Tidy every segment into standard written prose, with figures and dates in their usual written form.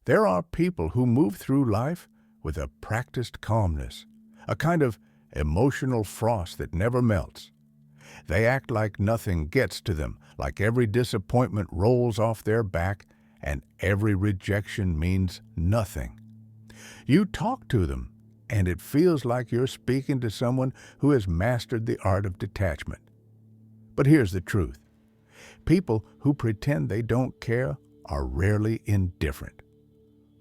There are people who move through life with a practiced calmness, a kind of emotional frost that never melts. They act like nothing gets to them, like every disappointment rolls off their back and every rejection means nothing. You talk to them, and it feels like you're speaking to someone who has mastered the art of detachment. But here's the truth. People who pretend they don't care are rarely indifferent.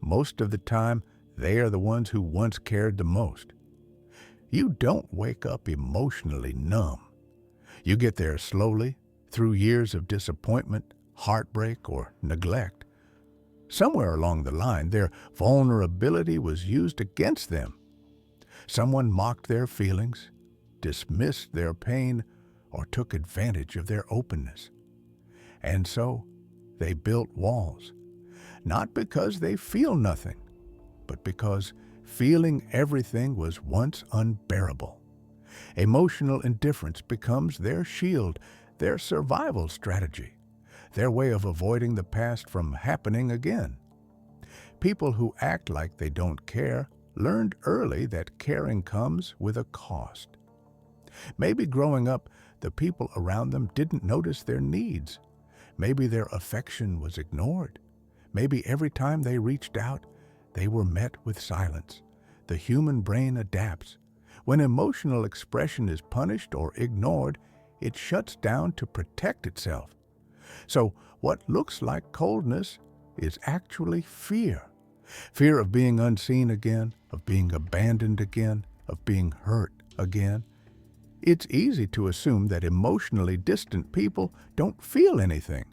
Most of the time, they are the ones who once cared the most. You don't wake up emotionally numb. You get there slowly, through years of disappointment, heartbreak, or neglect. Somewhere along the line, their vulnerability was used against them. Someone mocked their feelings, dismissed their pain, or took advantage of their openness. And so, they built walls, not because they feel nothing, but because feeling everything was once unbearable. Emotional indifference becomes their shield, their survival strategy, their way of avoiding the past from happening again. People who act like they don't care learned early that caring comes with a cost. Maybe growing up, the people around them didn't notice their needs. Maybe their affection was ignored. Maybe every time they reached out, they were met with silence. The human brain adapts. When emotional expression is punished or ignored, it shuts down to protect itself. So what looks like coldness is actually fear. Fear of being unseen again, of being abandoned again, of being hurt again. It's easy to assume that emotionally distant people don't feel anything.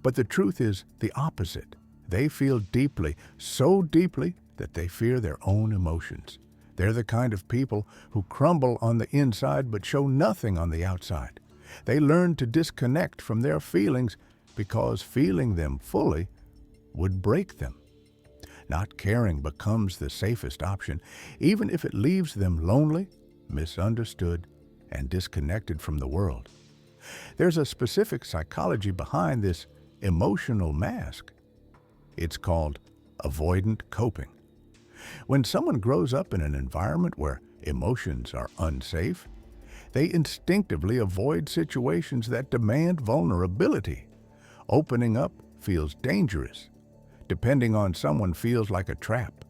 But the truth is the opposite. They feel deeply, so deeply that they fear their own emotions. They're the kind of people who crumble on the inside but show nothing on the outside. They learn to disconnect from their feelings because feeling them fully would break them. Not caring becomes the safest option, even if it leaves them lonely, misunderstood, and disconnected from the world. There's a specific psychology behind this emotional mask. It's called avoidant coping. When someone grows up in an environment where emotions are unsafe, they instinctively avoid situations that demand vulnerability. Opening up feels dangerous. Depending on someone feels like a trap.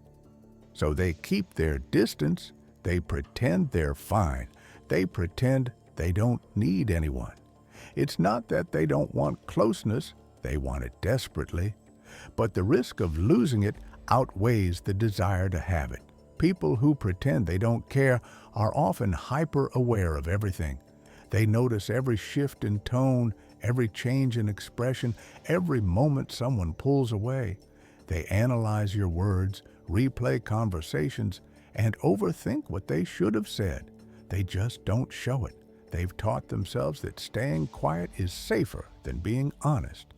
So they keep their distance. They pretend they're fine. They pretend they don't need anyone. It's not that they don't want closeness. They want it desperately. But the risk of losing it outweighs the desire to have it. People who pretend they don't care are often hyper-aware of everything. They notice every shift in tone, every change in expression, every moment someone pulls away. They analyze your words, replay conversations, and overthink what they should have said. They just don't show it. They've taught themselves that staying quiet is safer than being honest.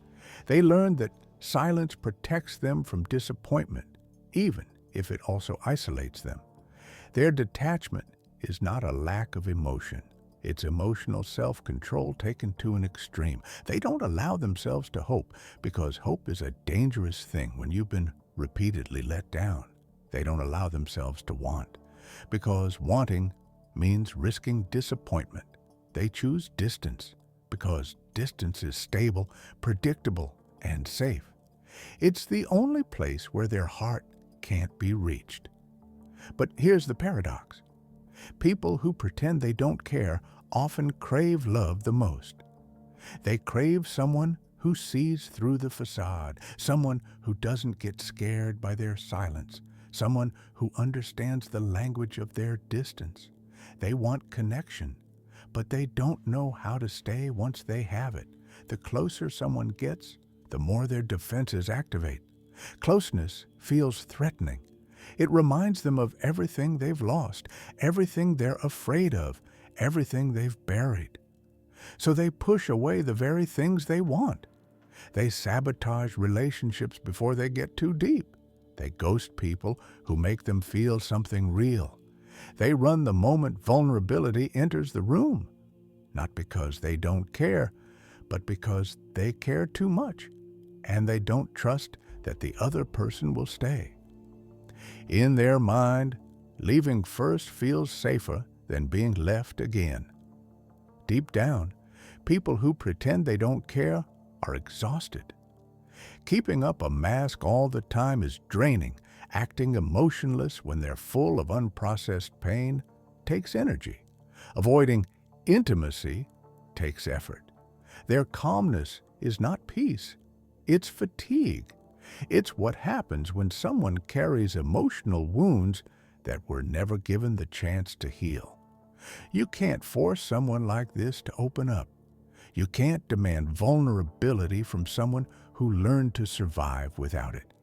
They learned that silence protects them from disappointment, even if it also isolates them. Their detachment is not a lack of emotion. It's emotional self-control taken to an extreme. They don't allow themselves to hope, because hope is a dangerous thing when you've been repeatedly let down. They don't allow themselves to want, because wanting means risking disappointment. They choose distance, because distance is stable, predictable, and safe. It's the only place where their heart can't be reached. But here's the paradox. People who pretend they don't care often crave love the most. They crave someone who sees through the facade, someone who doesn't get scared by their silence, someone who understands the language of their distance. They want connection, but they don't know how to stay once they have it. The closer someone gets, the more their defenses activate. Closeness feels threatening. It reminds them of everything they've lost, everything they're afraid of, everything they've buried. So they push away the very things they want. They sabotage relationships before they get too deep. They ghost people who make them feel something real. They run the moment vulnerability enters the room, not because they don't care, but because they care too much, and they don't trust that the other person will stay. In their mind, leaving first feels safer than being left again. Deep down, people who pretend they don't care are exhausted. Keeping up a mask all the time is draining. Acting emotionless when they're full of unprocessed pain takes energy. Avoiding intimacy takes effort. Their calmness is not peace, it's fatigue. It's what happens when someone carries emotional wounds that were never given the chance to heal. You can't force someone like this to open up. You can't demand vulnerability from someone who learned to survive without it.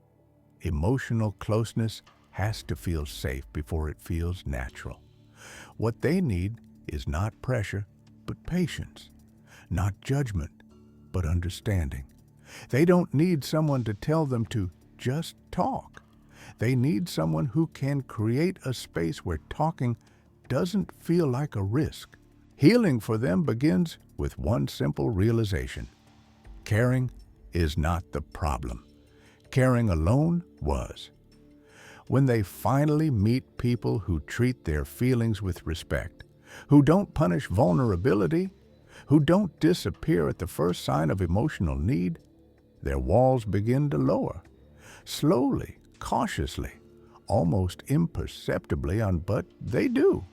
Emotional closeness has to feel safe before it feels natural. What they need is not pressure, but patience. Not judgment, but understanding. They don't need someone to tell them to just talk. They need someone who can create a space where talking doesn't feel like a risk. Healing for them begins with one simple realization. Caring is not the problem. Caring alone was. When they finally meet people who treat their feelings with respect, who don't punish vulnerability, who don't disappear at the first sign of emotional need, their walls begin to lower. Slowly, cautiously, almost imperceptibly, but they do.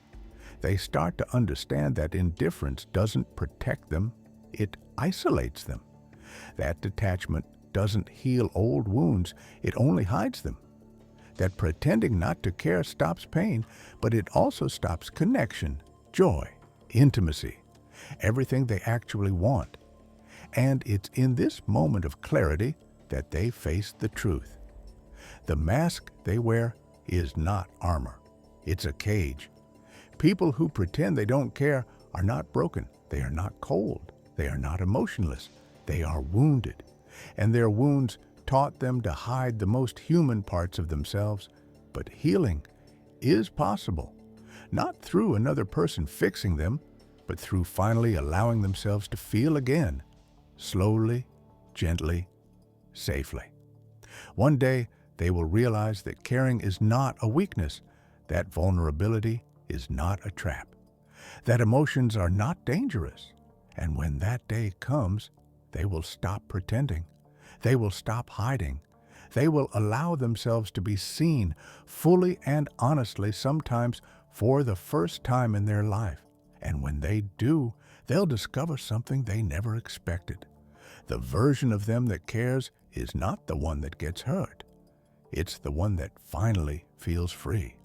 They start to understand that indifference doesn't protect them, it isolates them. That detachment doesn't heal old wounds, it only hides them. That pretending not to care stops pain, but it also stops connection, joy, intimacy, everything they actually want. And it's in this moment of clarity that they face the truth. The mask they wear is not armor, it's a cage. People who pretend they don't care are not broken, they are not cold, they are not emotionless, they are wounded. And their wounds taught them to hide the most human parts of themselves. But healing is possible, not through another person fixing them, but through finally allowing themselves to feel again, slowly, gently, safely. One day, they will realize that caring is not a weakness, that vulnerability is not a trap, that emotions are not dangerous. And when that day comes, they will stop pretending. They will stop hiding. They will allow themselves to be seen fully and honestly, sometimes for the first time in their life. And when they do, they'll discover something they never expected. The version of them that cares is not the one that gets hurt. It's the one that finally feels free.